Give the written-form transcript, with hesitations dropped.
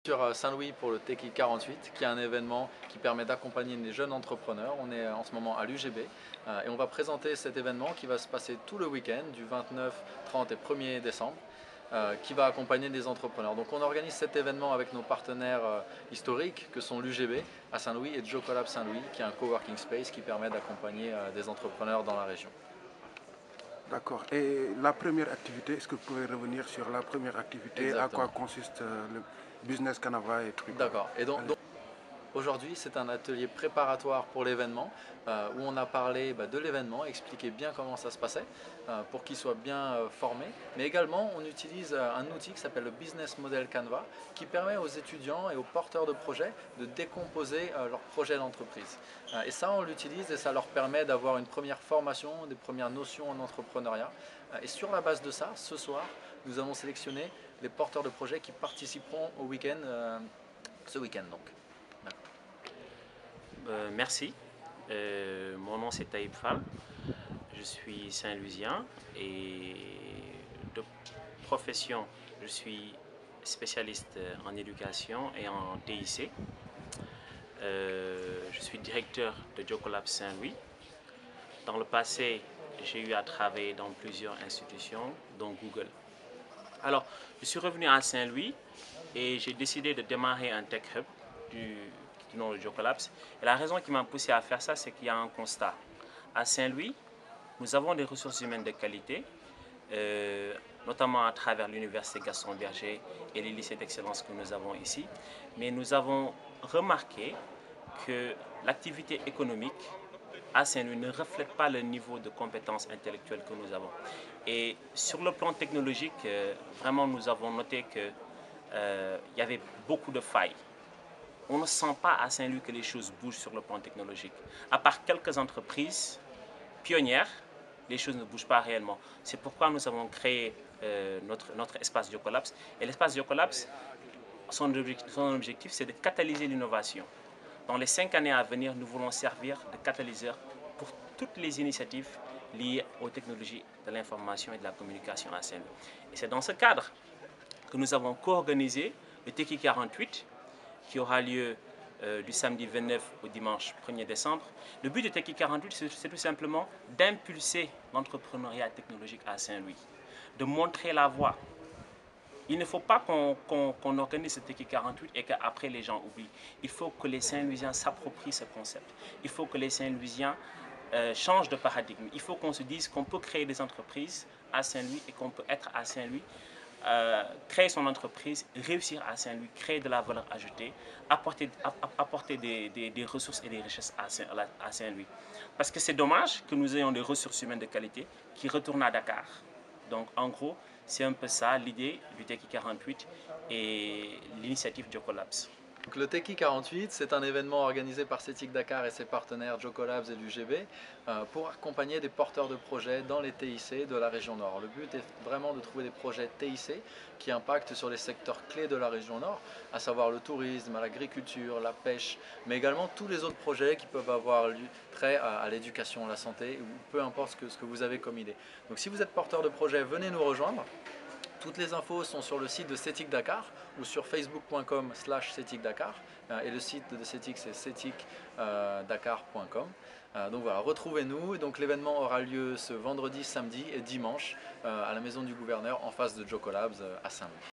Sur Saint-Louis pour le Techie 48, qui est un événement qui permet d'accompagner les jeunes entrepreneurs. On est en ce moment à l'UGB et on va présenter cet événement qui va se passer tout le week-end du 29, 30 et 1er décembre, qui va accompagner des entrepreneurs. Donc on organise cet événement avec nos partenaires historiques que sont l'UGB à Saint-Louis et Jocolab Saint-Louis, qui est un coworking space qui permet d'accompagner des entrepreneurs dans la région. D'accord. Et la première activité, est-ce que vous pouvez revenir sur la première activité, à quoi Exactement. consiste le business Canava et trucs? D'accord. Et donc, Allez. aujourd'hui, c'est un atelier préparatoire pour l'événement où on a parlé de l'événement, expliqué bien comment ça se passait pour qu'ils soient bien formés. Mais également, on utilise un outil qui s'appelle le Business Model Canva qui permet aux étudiants et aux porteurs de projets de décomposer leur projet d'entreprise. Et ça, on l'utilise et ça leur permet d'avoir une première formation, des premières notions en entrepreneuriat. Et sur la base de ça, ce soir, nous avons sélectionné les porteurs de projets qui participeront au week-end, ce week-end donc. Merci. Mon nom c'est Taïb Fall. Je suis Saint-Louisien et de profession, je suis spécialiste en éducation et en TIC. Je suis directeur de Jocolab Saint-Louis. Dans le passé, j'ai eu à travailler dans plusieurs institutions, dont Google. Alors, je suis revenu à Saint-Louis et j'ai décidé de démarrer un tech hub du nom de Jocolabs. Et la raison qui m'a poussé à faire ça, c'est qu'il y a un constat. À Saint-Louis, nous avons des ressources humaines de qualité, notamment à travers l'université Gaston Berger et les lycées d'excellence que nous avons ici. Mais nous avons remarqué que l'activité économique à Saint-Louis ne reflète pas le niveau de compétences intellectuelles que nous avons. Et sur le plan technologique, vraiment nous avons noté qu'il y avait beaucoup de failles. On ne sent pas à Saint-Louis que les choses bougent sur le plan technologique. À part quelques entreprises pionnières, les choses ne bougent pas réellement. C'est pourquoi nous avons créé notre espace Jocolabs. Et l'espace Jocolabs, son objectif, c'est de catalyser l'innovation. Dans les 5 années à venir, nous voulons servir de catalyseur pour toutes les initiatives liées aux technologies de l'information et de la communication à Saint-Louis. Et c'est dans ce cadre que nous avons co-organisé le Techie 48, qui aura lieu du samedi 29 au dimanche 1er décembre. Le but de Techie 48, c'est tout simplement d'impulser l'entrepreneuriat technologique à Saint-Louis, de montrer la voie. Il ne faut pas qu'on organise ce Techie 48 et qu'après les gens oublient. Il faut que les Saint-Louisiens s'approprient ce concept. Il faut que les Saint-Louisiens changent de paradigme. Il faut qu'on se dise qu'on peut créer des entreprises à Saint-Louis et qu'on peut être à Saint-Louis, créer son entreprise, réussir à Saint-Louis, créer de la valeur ajoutée, apporter des ressources et des richesses à Saint-Louis. Parce que c'est dommage que nous ayons des ressources humaines de qualité qui retournent à Dakar. Donc en gros, c'est un peu ça l'idée du Techie 48 et l'initiative Jocolabs. Donc, le Techie 48, c'est un événement organisé par CETIC Dakar et ses partenaires Jocolabs et l'UGB pour accompagner des porteurs de projets dans les TIC de la région Nord. Le but est vraiment de trouver des projets TIC qui impactent sur les secteurs clés de la région Nord, à savoir le tourisme, l'agriculture, la pêche, mais également tous les autres projets qui peuvent avoir trait à l'éducation, la santé, ou peu importe ce que vous avez comme idée. Donc si vous êtes porteur de projet, venez nous rejoindre. Toutes les infos sont sur le site de CETIC Dakar ou sur facebook.com/CETIC Dakar et le site de CETIC c'est cetic-dakar.com. Donc voilà, retrouvez-nous. Donc l'événement aura lieu ce vendredi, samedi et dimanche à la maison du gouverneur en face de Jocolabs à Saint-Louis.